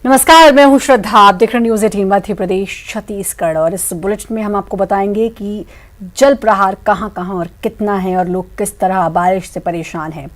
नमस्कार, मैं हूं श्रद्धा। आप देख रहे हैं न्यूज 18 मध्य प्रदेश छत्तीसगढ़ और इस बुलेटिन में हम आपको बताएंगे कि जल प्रहार कहां-कहां और कितना है और लोग किस तरह बारिश से परेशान हैं।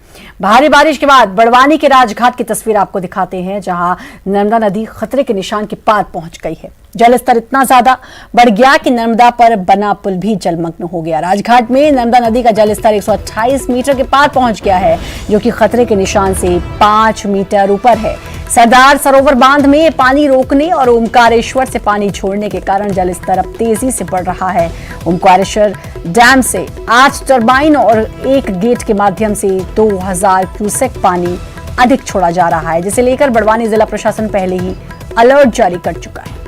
भारी बारिश के बाद बड़वानी के राजघाट की तस्वीर आपको दिखाते हैं, जहां नर्मदा नदी खतरे के निशान के पार पहुंच गई है। जल स्तर इतना ज्यादा बढ़ गया कि नर्मदा पर बना पुल भी जलमग्न हो गया। राजघाट में नर्मदा नदी का जल स्तर 128 मीटर के पार पहुंच गया है, जो कि खतरे के निशान से 5 मीटर ऊपर है। सरदार सरोवर बांध में पानी रोकने और ओमकारेश्वर से पानी छोड़ने के कारण जल स्तर अब तेजी से बढ़ रहा है। ओमकारेश्वर डैम से 8 टरबाइन और एक गेट के माध्यम से 2000 क्यूसेक पानी अधिक छोड़ा जा रहा है, जिसे लेकर बड़वानी जिला प्रशासन पहले ही अलर्ट जारी कर चुका है।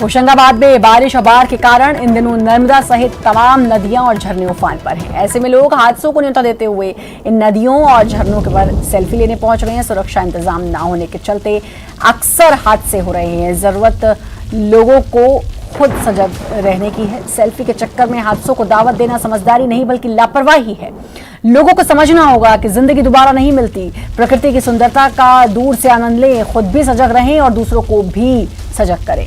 होशंगाबाद में बारिश और बाढ़ के कारण इन दिनों नर्मदा सहित तमाम नदियां और झरने उफान पर हैं। ऐसे में लोग हादसों को न्योता देते हुए इन नदियों और झरनों के पर सेल्फी लेने पहुंच रहे हैं। सुरक्षा इंतजाम न होने के चलते अक्सर हादसे हो रहे हैं। जरूरत लोगों को खुद सजग रहने की है। सेल्फी के चक्कर में हादसों को दावत देना समझदारी नहीं बल्कि लापरवाही है। लोगों को समझना होगा कि जिंदगी दोबारा नहीं मिलती। प्रकृति की सुंदरता का दूर से आनंद लें, खुद भी सजग रहें और दूसरों को भी सजग करें।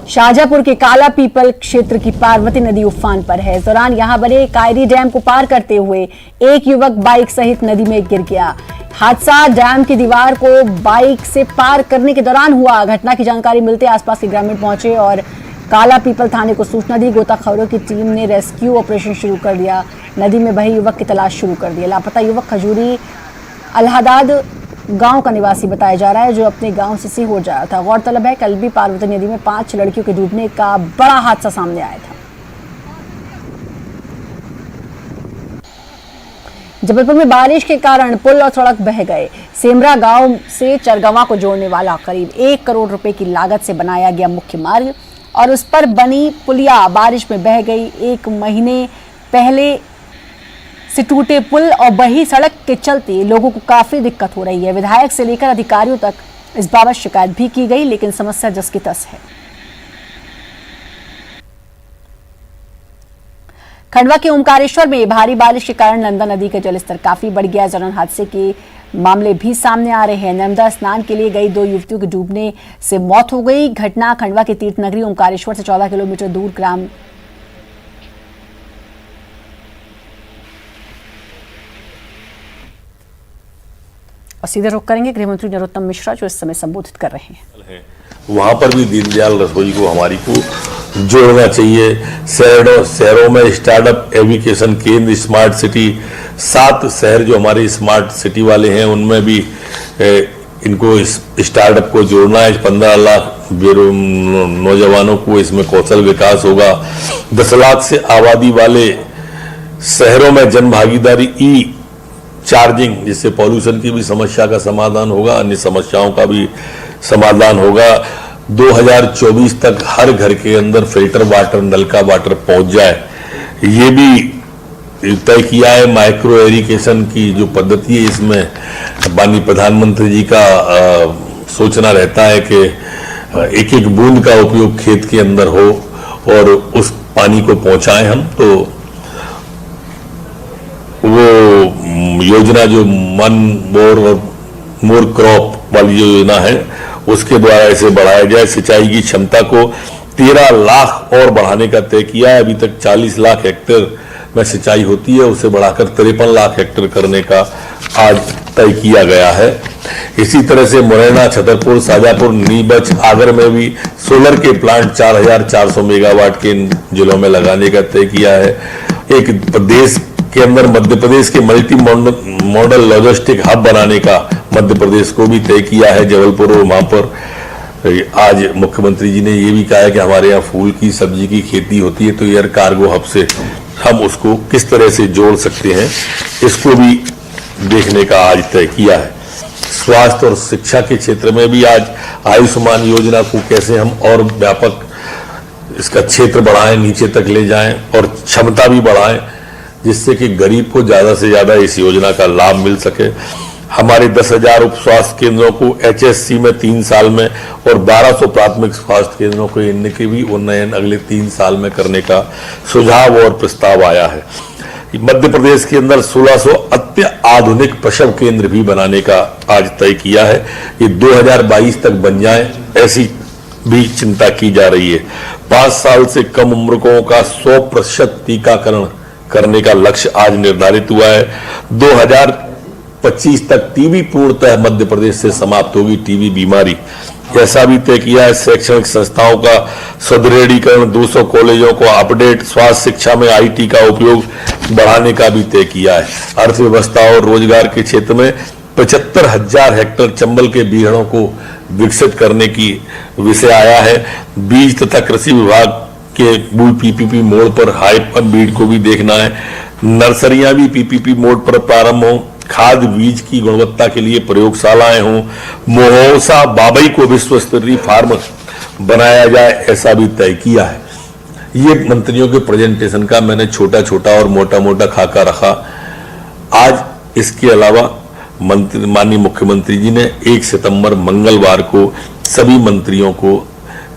शाहजहांपुर के काला पीपल क्षेत्र की पार्वती नदी उफान पर है। इस दौरान यहां बने कायरी डैम को पार करते हुए एक युवक बाइक सहित नदी में गिर गया। हादसा डैम की दीवार को बाइक से पार करने के दौरान हुआ। घटना की जानकारी मिलते आसपास के ग्रामीण पहुंचे और काला पीपल थाने को सूचना दी। गोताखोरों की टीम ने रेस्क्यू ऑपरेशन शुरू कर दिया। नदी में बहे युवक की तलाश शुरू कर दी। लापता युवक खजूरी अलहदाद गांव का निवासी बताया जा रहा है, जो अपने गांव से सीहोर जा रहा था। गौरतलब है, कल भी पार्वती नदी में 5 लड़कियों के डूबने का बड़ा हादसा सामने आया था। जबलपुर में बारिश के कारण पुल और सड़क बह गए। सेमरा गांव से चरगवा को जोड़ने वाला करीब 1 करोड़ रुपए की लागत से बनाया गया मुख्य मार्ग और उस पर बनी पुलिया बारिश में बह गई। 1 महीने पहले से टूटे पुल और बही सड़क के चलते लोगों को काफी दिक्कत हो रही है। विधायक से लेकर अधिकारियों तक इस बाबत शिकायत भी की गई, लेकिन समस्या जस की तस है। खंडवा के ओमकारेश्वर में भारी बारिश के कारण नर्मदा नदी का जलस्तर काफी बढ़ गया। जलन हादसे के मामले भी सामने आ रहे हैं। नर्मदा स्नान के लिए गई 2 युवतियों की डूबने से मौत हो गई। घटना खंडवा के तीर्थ नगरी ओमकारेश्वर से 14 किलोमीटर दूर ग्राम और सीधे रुख करेंगे गृह मंत्री नरोत्तम मिश्रा, जो इस समय संबोधित कर रहे हैं। वहां पर भी दीनदयाल रसोई को हमारी को जोड़ना चाहिए। शहरों में स्टार्टअप एजुकेशन केंद्र, स्मार्ट सिटी, 7 शहर जो हमारे स्मार्ट सिटी वाले हैं, उनमें भी इनको इस स्टार्टअप को जोड़ना है। 15 लाख नौजवानों को इसमें कौशल विकास होगा। 10 लाख से आबादी वाले शहरों में जन भागीदारी ई चार्जिंग, जिससे पॉल्यूशन की भी समस्या का समाधान होगा, अन्य समस्याओं का भी समाधान होगा। 2024 तक हर घर के अंदर फिल्टर वाटर, नलका वाटर पहुंच जाए, ये भी तय किया है। माइक्रो इरिगेशन की जो पद्धति है, इसमें माननीय प्रधानमंत्री जी का सोचना रहता है कि एक एक बूंद का उपयोग खेत के अंदर हो और उस पानी को पहुंचाएं हम। तो वो योजना जो मोर क्रॉप वाली जो योजना है, उसके द्वारा इसे बढ़ाया जाए। सिंचाई की क्षमता को 13 लाख और बढ़ाने का तय किया है। अभी तक 40 लाख हेक्टेयर में सिंचाई होती है, उसे बढ़ाकर 53 लाख हेक्टेयर करने का आज तय किया गया है। इसी तरह से मुरैना, छतरपुर, शाहजहांपुर, नीमच, आगर में भी सोलर के प्लांट 4400 मेगावाट के इन जिलों में लगाने का तय किया है। एक प्रदेश के अंदर मध्य प्रदेश के मल्टी मॉडल लॉजिस्टिक हब बनाने का मध्य प्रदेश को भी तय किया है, जबलपुर। और वहां पर आज मुख्यमंत्री जी ने ये भी कहा है कि हमारे यहाँ फूल की, सब्जी की खेती होती है, तो एयर कार्गो हब से हम उसको किस तरह से जोड़ सकते हैं, इसको भी देखने का आज तय किया है। स्वास्थ्य और शिक्षा के क्षेत्र में भी आज आयुष्मान योजना को कैसे हम और व्यापक इसका क्षेत्र बढ़ाएं, नीचे तक ले जाएं और क्षमता भी बढ़ाएं, जिससे कि गरीब को ज्यादा से ज्यादा इस योजना का लाभ मिल सके। हमारे 10,000 उप स्वास्थ्य केंद्रों को HSC में 3 साल में और 1200 प्राथमिक स्वास्थ्य केंद्रों को इनके भी उन्नयन अगले 3 साल में करने का सुझाव और प्रस्ताव आया है। मध्य प्रदेश के अंदर 1600 अत्याधुनिक प्रसव केंद्र भी बनाने का आज तय किया है। ये 2022 तक बन जाए, ऐसी भी चिंता की जा रही है। 5 साल से कम उम्रकों का 100% टीकाकरण करने का लक्ष्य आज निर्धारित हुआ है। 2025 तक टीबी पूर्णतः मध्य प्रदेश से समाप्त होगी, टीबी बीमारी, ऐसा भी तय किया है। शैक्षणिक संस्थाओं का सुदृढ़ीकरण, 200 कॉलेजों को अपडेट, स्वास्थ्य शिक्षा में आईटी का उपयोग बढ़ाने का भी तय किया है। अर्थव्यवस्था और रोजगार के क्षेत्र में 75,000 हेक्टेयर चंबल के बीहड़ों को विकसित करने की विषय आया है। बीज तथा कृषि विभाग के पीपीपी मोड पर हाइपर बीज को भी देखना है। नर्सरियां भी पीपीपी मोड पर प्रारंभ हों। खाद बीज की गुणवत्ता के लिए प्रयोगशालाएं हों। मोहौसा बाबई को विश्व स्तरीय फार्म बनाया जाए, ऐसा भी तय किया है। ये मंत्रियों के प्रेजेंटेशन का मैंने छोटा छोटा और मोटा मोटा खाका रखा। आज इसके अलावा माननीय मुख्यमंत्री जी ने 1 सितंबर मंगलवार को सभी मंत्रियों को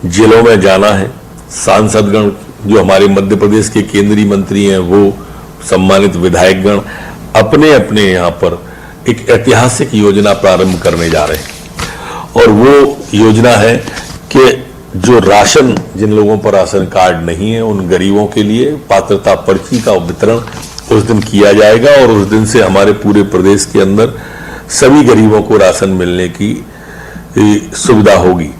जिलों में जाना है। सांसदगण जो हमारे मध्य प्रदेश के केंद्रीय मंत्री हैं, वो सम्मानित विधायकगण अपने अपने यहाँ पर एक ऐतिहासिक योजना प्रारंभ करने जा रहे हैं। और वो योजना है कि जो राशन, जिन लोगों पर राशन कार्ड नहीं है, उन गरीबों के लिए पात्रता पर्ची का वितरण उस दिन किया जाएगा और उस दिन से हमारे पूरे प्रदेश के अंदर सभी गरीबों को राशन मिलने की सुविधा होगी।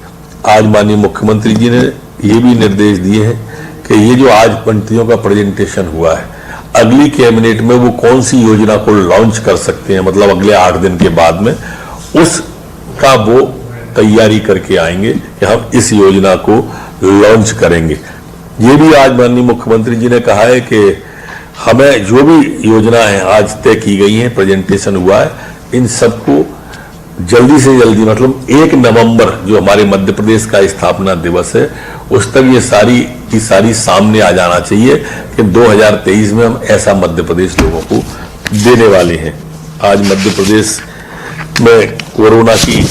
आज माननीय मुख्यमंत्री जी ने ये भी निर्देश दिए हैं कि ये जो आज मंत्रियों का प्रेजेंटेशन हुआ है, अगली कैबिनेट में वो कौन सी योजना को लॉन्च कर सकते हैं, मतलब अगले 8 दिन के बाद में, उसका वो तैयारी करके आएंगे कि हम इस योजना को लॉन्च करेंगे। ये भी आज माननीय मुख्यमंत्री जी ने कहा है कि हमें जो भी योजना है आज तय की गई है, प्रेजेंटेशन हुआ है, इन सबको जल्दी से जल्दी, मतलब 1 नवंबर जो हमारे मध्य प्रदेश का स्थापना दिवस है, उस तक ये सारी सामने आ जाना चाहिए कि 2023 में हम ऐसा मध्य प्रदेश लोगों को देने वाले हैं। आज मध्य प्रदेश में कोरोना की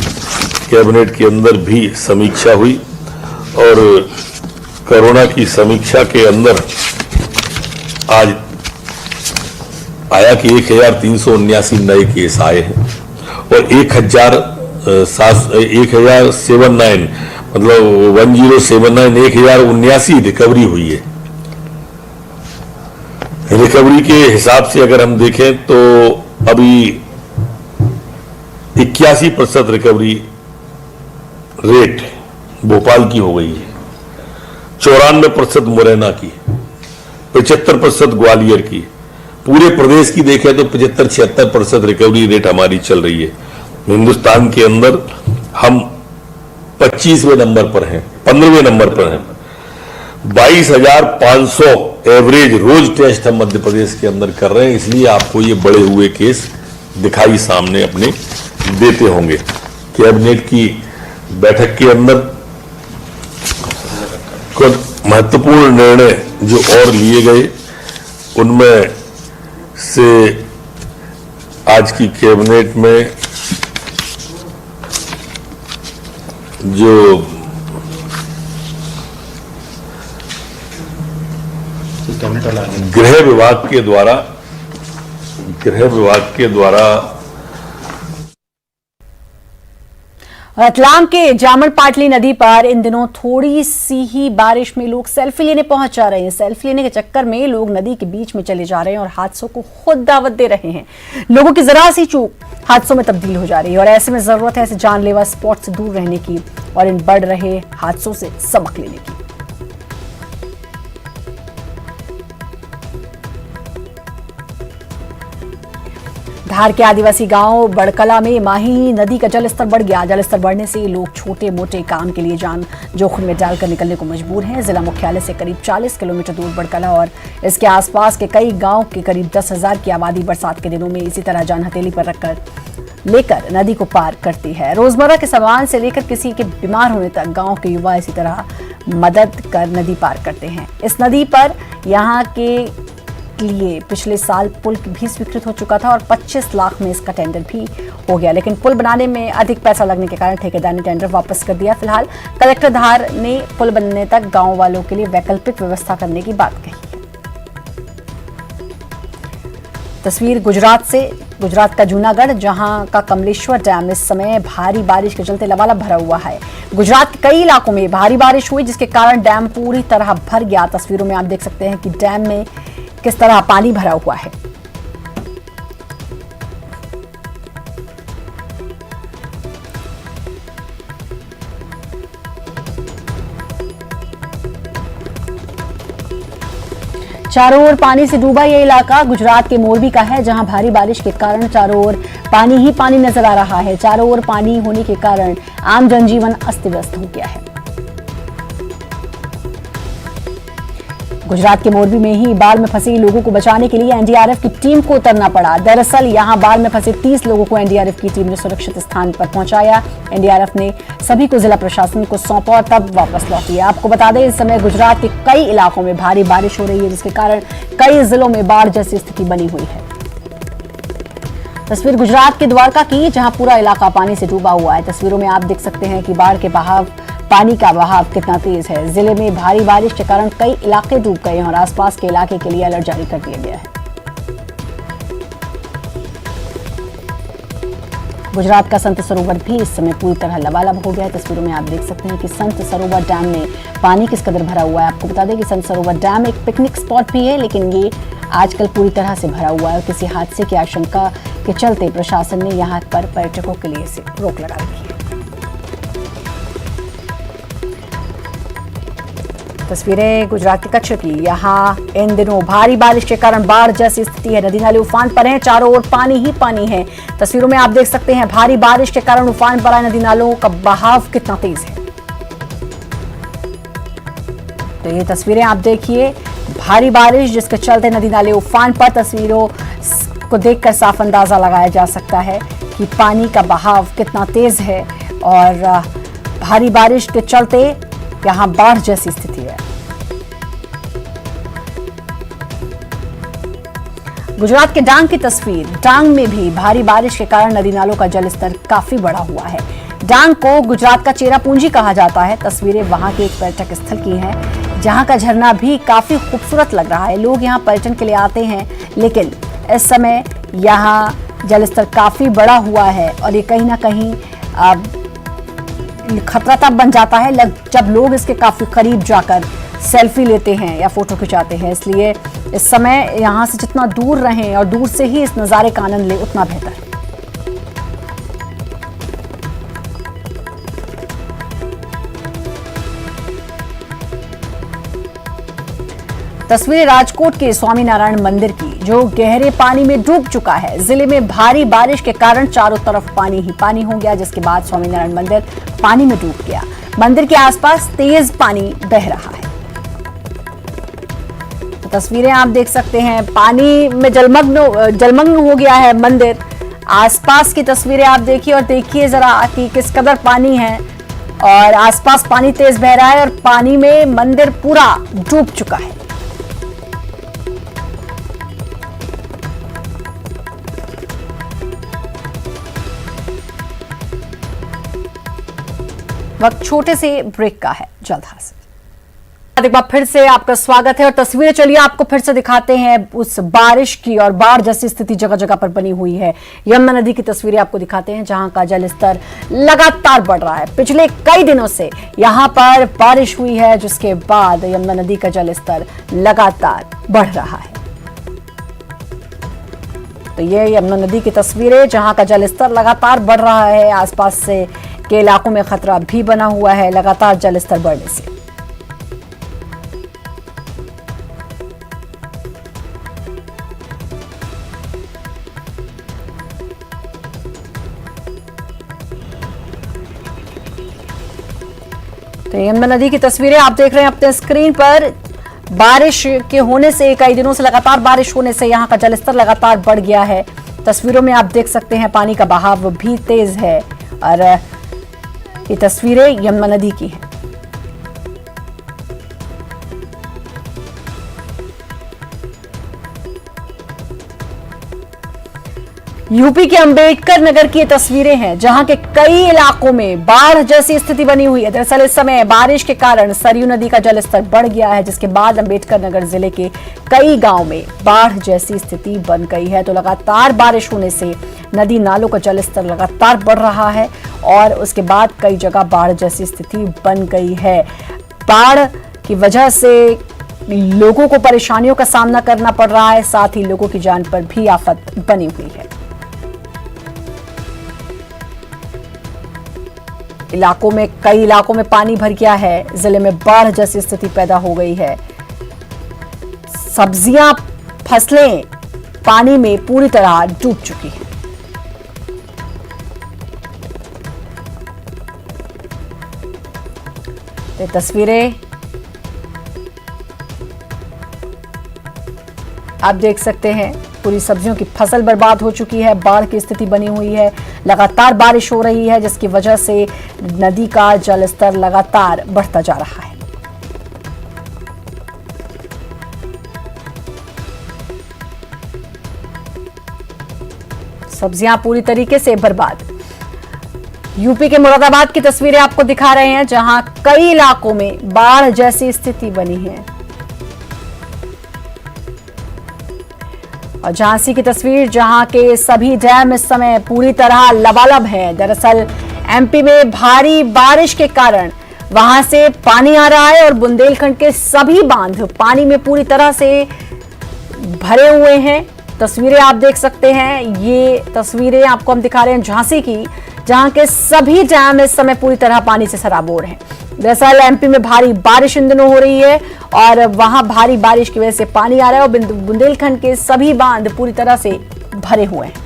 कैबिनेट के अंदर भी समीक्षा हुई और कोरोना की समीक्षा के अंदर आज आया कि 1379 नए केस आए हैं और 1079 मतलब 1079 1079 रिकवरी हुई है। रिकवरी के हिसाब से अगर हम देखें तो अभी 81% रिकवरी रेट भोपाल की हो गई है, 94% मुरैना की, 75% ग्वालियर की। पूरे प्रदेश की देखें तो 75-76% रिकवरी रेट हमारी चल रही है। हिंदुस्तान के अंदर हम 25वें नंबर पर हैं, 15वें नंबर पर हैं। 22,500 एवरेज रोज टेस्ट हम मध्य प्रदेश के अंदर कर रहे हैं, इसलिए आपको ये बढ़े हुए केस दिखाई सामने अपने देते होंगे। कैबिनेट की बैठक के अंदर कुछ महत्वपूर्ण निर्णय जो और लिए गए, उनमें से आज की कैबिनेट में जो गृह विभाग के द्वारा रतलाम के जामन पाटली नदी पर इन दिनों थोड़ी सी ही बारिश में लोग सेल्फी लेने पहुंच जा रहे हैं। सेल्फी लेने के चक्कर में लोग नदी के बीच में चले जा रहे हैं और हादसों को खुद दावत दे रहे हैं। लोगों की जरा सी चूक हादसों में तब्दील हो जा रही है और ऐसे में जरूरत है ऐसे जानलेवा स्पॉट से दूर रहने की और इन बढ़ रहे हादसों से सबक लेने की। धार के आदिवासी गांव बड़कला में माही नदी का जलस्तर बढ़ गया। जलस्तर बढ़ने से लोग छोटे मोटे काम के लिए जान जोखिम में डालकर निकलने को मजबूर हैं। जिला मुख्यालय से करीब 40 किलोमीटर दूर बड़कला और इसके आसपास के कई गांव के करीब 10,000 की आबादी बरसात के दिनों में इसी तरह जान हथेली पर रखकर लेकर नदी को पार करती है। रोजमर्रा के सामान से लेकर किसी के बीमार होने तक गांव के युवा इसी तरह मदद कर नदी पार करते हैं। इस नदी पर यहाँ के लिए पिछले साल पुल भी स्वीकृत हो चुका था और 25 लाख में इसका टेंडर भी हो गया, लेकिन पुल बनाने में अधिक पैसा लगने के कारण ठेकेदार ने टेंडर वापस कर दिया। फिलहाल कलेक्टर धार ने पुल बनने तक गांव वालों के लिए वैकल्पिक व्यवस्था करने की बात कही। तस्वीर गुजरात से, गुजरात का जूनागढ़, जहां का कमलेश्वर डैम इस समय भारी बारिश के चलते लबालब भरा हुआ है। गुजरात के कई इलाकों में भारी बारिश हुई जिसके कारण डैम पूरी तरह भर गया। तस्वीरों में आप देख सकते हैं कि डैम में किस तरह पानी भरा हुआ है। चारों ओर पानी से डूबा यह इलाका गुजरात के मोरबी का है, जहां भारी बारिश के कारण चारों ओर पानी ही पानी नजर आ रहा है। चारों ओर पानी होने के कारण आम जनजीवन अस्त व्यस्त हो गया है। गुजरात के मोरबी में ही बाढ़ में फंसे लोगों को बचाने के लिए एनडीआरएफ की टीम को उतरना पड़ा। दरअसल यहां बाढ़ में फंसे 30 लोगों को एनडीआरएफ की टीम ने सुरक्षित स्थान पर पहुंचाया। एनडीआरएफ ने सभी को जिला प्रशासन को सौंपा और तब वापस लौटी। आपको बता दें, इस समय गुजरात के कई इलाकों में भारी बारिश हो रही है, जिसके कारण कई जिलों में बाढ़ जैसी स्थिति बनी हुई है। तस्वीर गुजरात के द्वारका की, जहां पूरा इलाका पानी से डूबा हुआ है। तस्वीरों में आप देख सकते हैं कि बाढ़ के बहाव, पानी का बहाव कितना तेज है। जिले में भारी बारिश के कारण कई इलाके डूब गए हैं और आसपास के इलाके के लिए अलर्ट जारी कर दिया गया है। गुजरात का संत सरोवर भी इस समय पूरी तरह लबालब हो गया है। तस्वीरों में आप देख सकते हैं कि संत सरोवर डैम में पानी किस कदर भरा हुआ है। आपको बता दें कि संत सरोवर डैम एक पिकनिक स्पॉट भी है, लेकिन ये आजकल पूरी तरह से भरा हुआ है और किसी हादसे की आशंका के चलते प्रशासन ने यहाँ पर पर्यटकों के लिए से रोक लगा रखी है। तस्वीरें गुजरात के कच्छ की, यहाँ इन दिनों भारी बारिश के कारण बाढ़ जैसी स्थिति है। नदी नाले उफान पर हैं, चारों ओर पानी ही पानी है। तस्वीरों में आप देख सकते हैं भारी बारिश के कारण उफान पर आए नदी नालों का बहाव कितना तेज है। तो ये तस्वीरें आप देखिए, भारी बारिश जिसके चलते नदी नाले उफान पर। तस्वीरों को देखकर साफ अंदाजा लगाया जा सकता है कि पानी का बहाव कितना तेज है और भारी बारिश के चलते यहां बाढ़ जैसी स्थिति है। गुजरात के डांग की तस्वीर, डांग में भी भारी बारिश के कारण नदी नालों का जलस्तर काफी बढ़ा हुआ है। डांग को गुजरात का चेरापूंजी कहा जाता है। तस्वीरें वहां के एक पर्यटक स्थल की हैं, जहां का झरना भी काफी खूबसूरत लग रहा है। लोग यहां पर्यटन के लिए आते हैं, लेकिन इस समय यहां जलस्तर काफी बढ़ा हुआ है और ये कहीं ना कहीं खतरा तब बन जाता है जब लोग इसके काफी करीब जाकर सेल्फी लेते हैं या फोटो खिंचाते हैं। इसलिए इस समय यहां से जितना दूर रहें और दूर से ही इस नजारे का आनंद लें उतना बेहतर है। तस्वीर राजकोट के स्वामीनारायण मंदिर की, जो गहरे पानी में डूब चुका है। जिले में भारी बारिश के कारण चारों तरफ पानी ही पानी हो गया, जिसके बाद स्वामीनारायण मंदिर पानी में डूब गया। मंदिर के आसपास तेज पानी बह रहा है। तो तस्वीरें आप देख सकते हैं, पानी में जलमग्न हो गया है मंदिर। आसपास की तस्वीरें आप देखिए और देखिए जरा कि किस कदर पानी है और आसपास पानी तेज बह रहा है और पानी में मंदिर पूरा डूब चुका है। वक्त छोटे से ब्रेक का है, जल्द हाजिर। एक बार फिर से आपका स्वागत है और तस्वीरें चलिए आपको फिर से दिखाते हैं उस बारिश की और बाढ़ जैसी स्थिति जगह जगह पर बनी हुई है। यमुना नदी की तस्वीरें आपको दिखाते हैं, जहां का जलस्तर लगातार बढ़ रहा है। पिछले कई दिनों से यहां पर बारिश हुई है, जिसके बाद यमुना नदी का जलस्तर लगातार बढ़ रहा है। तो ये यमुना नदी की तस्वीरें, जहां का जलस्तर लगातार बढ़ रहा है। आसपास से के इलाकों में खतरा भी बना हुआ है लगातार जलस्तर बढ़ने से। तो यमुना नदी की तस्वीरें आप देख रहे हैं अपने स्क्रीन पर। बारिश के होने से, कई दिनों से लगातार बारिश होने से यहां का जलस्तर लगातार बढ़ गया है। तस्वीरों में आप देख सकते हैं पानी का बहाव भी तेज है और ये तस्वीरें यमुना नदी की हैं। यूपी के अंबेडकर नगर की ये तस्वीरें हैं जहां के कई इलाकों में बाढ़ जैसी स्थिति बनी हुई है। दरअसल इस समय बारिश के कारण सरयू नदी का जलस्तर बढ़ गया है, जिसके बाद अंबेडकर नगर जिले के कई गांव में बाढ़ जैसी स्थिति बन गई है। तो लगातार बारिश होने से नदी नालों का जलस्तर लगातार बढ़ रहा है और उसके बाद कई जगह बाढ़ जैसी स्थिति बन गई है। बाढ़ की वजह से लोगों को परेशानियों का सामना करना पड़ रहा है, साथ ही लोगों की जान पर भी आफत बनी हुई है। कई इलाकों में पानी भर गया है, जिले में बाढ़ जैसी स्थिति पैदा हो गई है। सब्जियां, फसलें पानी में पूरी तरह डूब चुकी हैं। ये तस्वीरें आप देख सकते हैं, पूरी सब्जियों की फसल बर्बाद हो चुकी है, बाढ़ की स्थिति बनी हुई है। लगातार बारिश हो रही है, जिसकी वजह से नदी का जलस्तर लगातार बढ़ता जा रहा है। सब्जियां पूरी तरीके से बर्बाद। यूपी के मुरादाबाद की तस्वीरें आपको दिखा रहे हैं, जहां कई इलाकों में बाढ़ जैसी स्थिति बनी है। और झांसी की तस्वीर, जहां के सभी डैम इस समय पूरी तरह लबालब हैं। दरअसल एमपी में भारी बारिश के कारण वहां से पानी आ रहा है और बुंदेलखंड के सभी बांध पानी में पूरी तरह से भरे हुए हैं। तस्वीरें आप देख सकते हैं, ये तस्वीरें आपको हम दिखा रहे हैं झांसी की, जहां के सभी डैम इस समय पूरी तरह पानी से सराबोर हैं। दरअसल एमपी में भारी बारिश इन दिनों हो रही है और वहां भारी बारिश की वजह से पानी आ रहा है और बुंदेलखंड के सभी बांध पूरी तरह से भरे हुए हैं।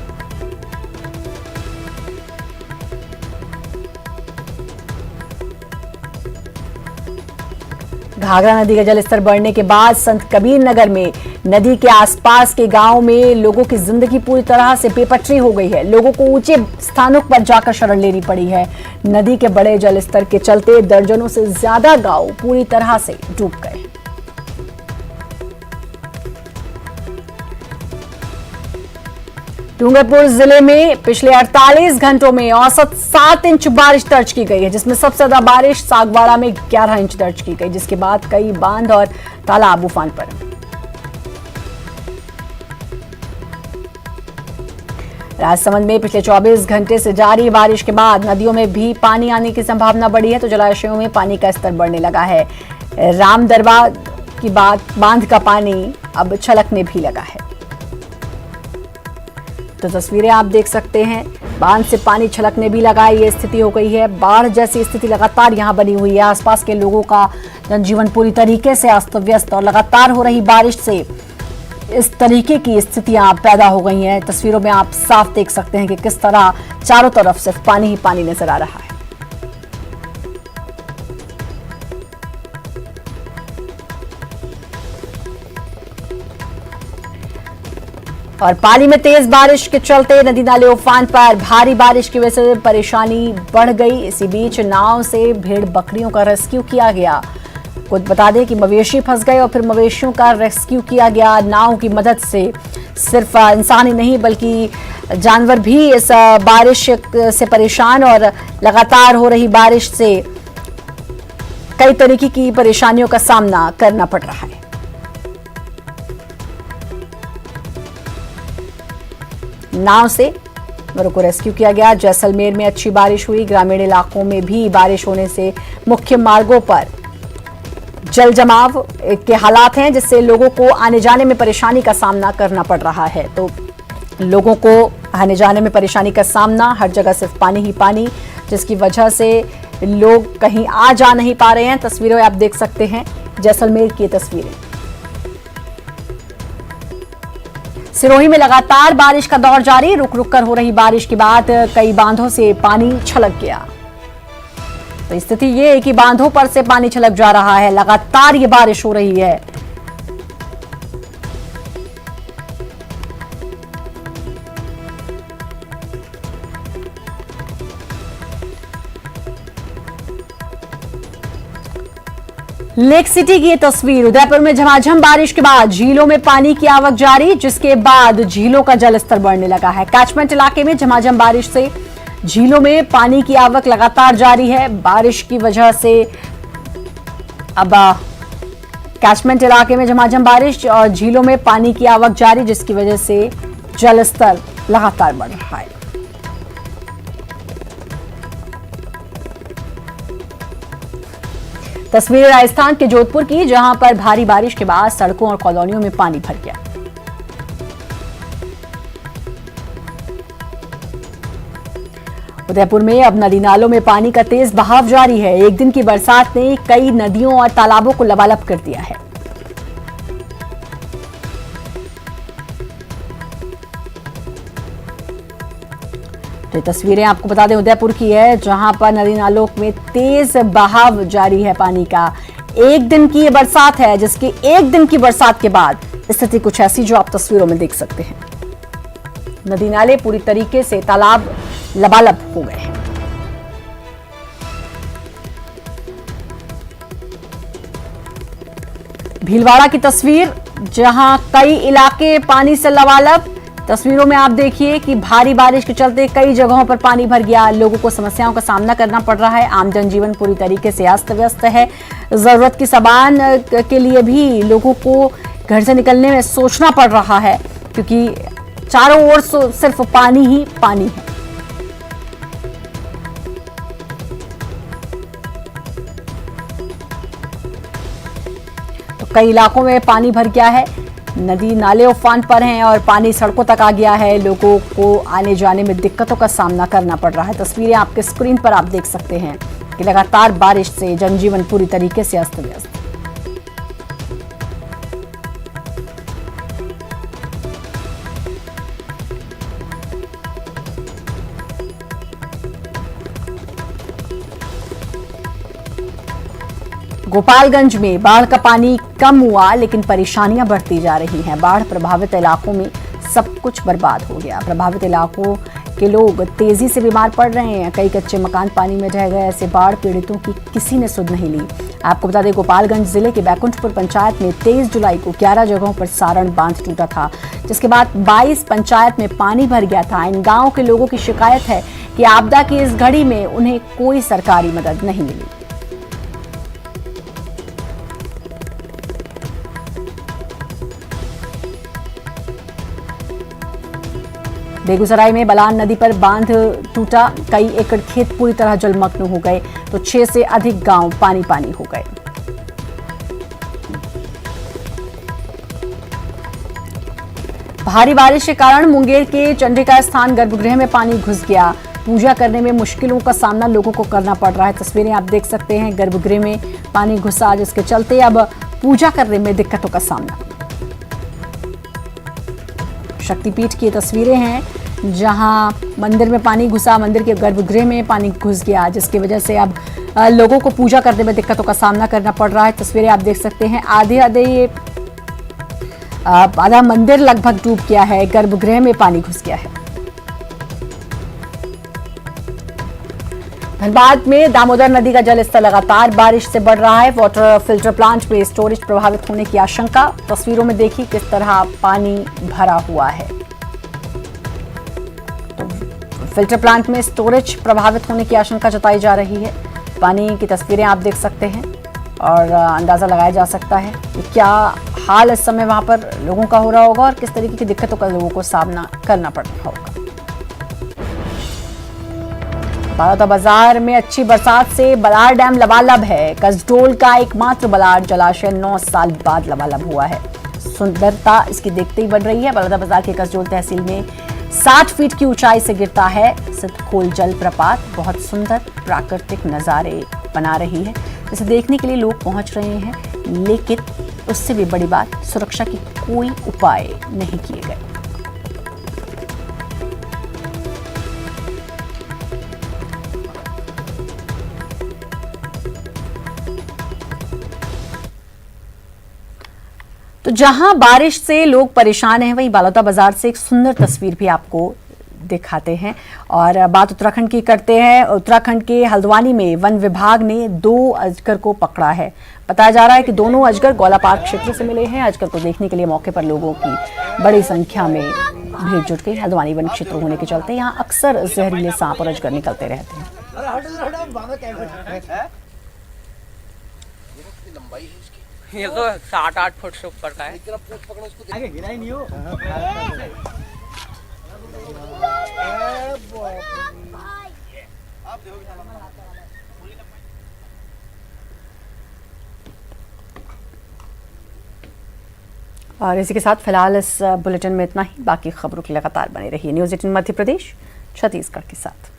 घाघरा नदी का जलस्तर बढ़ने के बाद संत कबीर नगर में नदी के आसपास के गांव में लोगों की जिंदगी पूरी तरह से बेपटरी हो गई है। लोगों को ऊंचे स्थानों पर जाकर शरण लेनी पड़ी है। नदी के बड़े जलस्तर के चलते दर्जनों से ज्यादा गांव पूरी तरह से डूब गए। डूंगरपुर जिले में पिछले 48 घंटों में औसत 7 इंच बारिश दर्ज की गई है, जिसमें सबसे ज्यादा बारिश सागवाड़ा में 11 इंच दर्ज की गई, जिसके बाद कई बांध और तालाब उफान पर। राजसमंद में पिछले 24 घंटे से जारी बारिश के बाद नदियों में भी पानी आने की संभावना बढ़ी है, तो जलाशयों में पानी का स्तर बढ़ने लगा है। रामदरबा की बांध का पानी अब छलकने भी लगा है। तो तस्वीरें आप देख सकते हैं, बांध से पानी छलकने भी लगा, ये स्थिति हो गई है। बाढ़ जैसी स्थिति लगातार यहां बनी हुई है। आसपास के लोगों का जनजीवन पूरी तरीके से अस्त व्यस्त और लगातार हो रही बारिश से इस तरीके की स्थितियां पैदा हो गई हैं। तस्वीरों में आप साफ देख सकते हैं कि किस तरह चारों तरफ सिर्फ पानी ही पानी नजर आ रहा है। और पाली में तेज बारिश के चलते नदी नाले उफान पर, भारी बारिश की वजह से परेशानी बढ़ गई। इसी बीच नाव से भेड़ बकरियों का रेस्क्यू किया गया। कुछ बता दें कि मवेशी फंस गए और फिर मवेशियों का रेस्क्यू किया गया नाव की मदद से। सिर्फ इंसान ही नहीं बल्कि जानवर भी इस बारिश से परेशान और लगातार हो रही बारिश से कई तरीके की परेशानियों का सामना करना पड़ रहा है। नाव से लोगों को रेस्क्यू किया गया। जैसलमेर में अच्छी बारिश हुई। ग्रामीण इलाकों में भी बारिश होने से मुख्य मार्गों पर जल जमाव के हालात हैं, जिससे लोगों को आने जाने में परेशानी का सामना करना पड़ रहा है। तो लोगों को आने जाने में परेशानी का सामना, हर जगह सिर्फ पानी ही पानी, जिसकी वजह से लोग कहीं आ जा नहीं पा रहे हैं। तस्वीरें आप देख सकते हैं, जैसलमेर की तस्वीरें। सिरोही में लगातार बारिश का दौर जारी। रुक रुक कर हो रही बारिश के बाद कई बांधों से पानी छलक गया। तो स्थिति ये है कि बांधों पर से पानी छलक जा रहा है। लगातार ये बारिश हो रही है। लेक सिटी की ये तस्वीर। उदयपुर में झमाझम बारिश के बाद झीलों में पानी की आवक जारी, जिसके बाद झीलों का जलस्तर बढ़ने लगा है। कैचमेंट इलाके में झमाझम बारिश से झीलों में पानी की आवक लगातार जारी है। बारिश की वजह से अब कैचमेंट इलाके में झमाझम बारिश और झीलों में पानी की आवक जारी, जिसकी वजह से जलस्तर लगातार बढ़ रहा है। तस्वीर राजस्थान के जोधपुर की, जहां पर भारी बारिश के बाद सड़कों और कॉलोनियों में पानी भर गया। उदयपुर में अब नदी नालों में पानी का तेज बहाव जारी है। एक दिन की बरसात ने कई नदियों और तालाबों को लबालब कर दिया है। तो ये तस्वीरें आपको बता दें उदयपुर की है, जहां पर नदी नालों में तेज बहाव जारी है पानी का। एक दिन की ये बरसात है, जिसके एक दिन की बरसात के बाद स्थिति कुछ ऐसी जो आप तस्वीरों में देख सकते हैं। नदी नाले पूरी तरीके से तालाब लबालब हो गए हैं। भीलवाड़ा की तस्वीर, जहां कई इलाके पानी से लबालब। तस्वीरों में आप देखिए कि भारी बारिश के चलते कई जगहों पर पानी भर गया। लोगों को समस्याओं का सामना करना पड़ रहा है। आम जनजीवन पूरी तरीके से अस्त व्यस्त है। जरूरत की सामान के लिए भी लोगों को घर से निकलने में सोचना पड़ रहा है, क्योंकि चारों ओर सिर्फ पानी ही पानी है। तो कई इलाकों में पानी भर गया है। नदी नाले उफान पर हैं और पानी सड़कों तक आ गया है। लोगों को आने जाने में दिक्कतों का सामना करना पड़ रहा है। तस्वीरें आपके स्क्रीन पर आप देख सकते हैं कि लगातार बारिश से जनजीवन पूरी तरीके से अस्त व्यस्त। गोपालगंज में बाढ़ का पानी कम हुआ, लेकिन परेशानियां बढ़ती जा रही हैं। बाढ़ प्रभावित इलाकों में सब कुछ बर्बाद हो गया। प्रभावित इलाकों के लोग तेजी से बीमार पड़ रहे हैं। कई कच्चे मकान पानी में ढह गए। ऐसे बाढ़ पीड़ितों की किसी ने सुध नहीं ली। आपको बता दें, गोपालगंज जिले के बैकुंठपुर पंचायत में 23 जुलाई को 11 जगहों पर सारण बांध टूटा था, जिसके बाद 22 पंचायत में पानी भर गया था। इन गाँव के लोगों की शिकायत है कि आपदा की इस घड़ी में उन्हें कोई सरकारी मदद नहीं मिली। बेगूसराय में बलान नदी पर बांध टूटा। कई एकड़ खेत पूरी तरह जलमग्न हो गए, तो 6 से अधिक गांव पानी पानी हो गए। भारी बारिश के कारण मुंगेर के चंडिका स्थान गर्भगृह में पानी घुस गया। पूजा करने में मुश्किलों का सामना लोगों को करना पड़ रहा है। तस्वीरें आप देख सकते हैं, गर्भगृह में पानी घुसा, जिसके चलते अब पूजा करने में दिक्कतों का सामना। शक्तिपीठ की तस्वीरें हैं, जहां मंदिर में पानी घुसा, मंदिर के गर्भगृह में पानी घुस गया, जिसकी वजह से अब लोगों को पूजा करने में दिक्कतों का सामना करना पड़ रहा है। तस्वीरें आप देख सकते हैं, आधा मंदिर लगभग डूब गया है। गर्भगृह में पानी घुस गया है। धनबाद में दामोदर नदी का जलस्तर लगातार बारिश से बढ़ रहा है। वाटर फिल्टर प्लांट में स्टोरेज प्रभावित होने की आशंका। तस्वीरों में देखिए किस तरह पानी भरा हुआ है। तो फिल्टर प्लांट में स्टोरेज प्रभावित होने की आशंका जताई जा रही है। पानी की तस्वीरें आप देख सकते हैं और अंदाजा लगाया जा सकता है कि क्या हाल इस समय वहां पर लोगों का हो रहा होगा और किस तरीके की दिक्कतों का लोगों को सामना करना पड़ रहा होगा। बालोदा बाजार में अच्छी बरसात से बलार डैम लबालब है। कसडोल का एकमात्र बलार जलाशय 9 साल बाद लबालब हुआ है। सुंदरता इसकी देखते ही बढ़ रही है। बलौदा बाजार के कसडोल तहसील में 60 फीट की ऊंचाई से गिरता है सिद्धखोल जल प्रपात। बहुत सुंदर प्राकृतिक नजारे बना रही है, जिसे देखने के लिए लोग पहुंच रहे हैं, लेकिन उससे भी बड़ी बात, सुरक्षा की कोई उपाय नहीं किए गए। तो जहां बारिश से लोग परेशान हैं, वहीं बलौदा बाजार से एक सुंदर तस्वीर भी आपको दिखाते हैं और बात उत्तराखंड की करते हैं। उत्तराखंड के हल्द्वानी में वन विभाग ने 2 अजगर को पकड़ा है। बताया जा रहा है कि दोनों अजगर गौलापार्क क्षेत्र से मिले हैं। अजगर को देखने के लिए मौके पर लोगों की बड़ी संख्या में भीड़ जुट गई। हल्द्वानी वन क्षेत्र होने के चलते यहाँ अक्सर जहरीले सांप और अजगर निकलते रहते हैं। ये तो 7-8 फुट से ऊपर का है। और इसी के साथ फिलहाल इस बुलेटिन में इतना ही। बाकी खबरों की लगातार बनी रही न्यूज़ 18 मध्य प्रदेश छत्तीसगढ़ के साथ।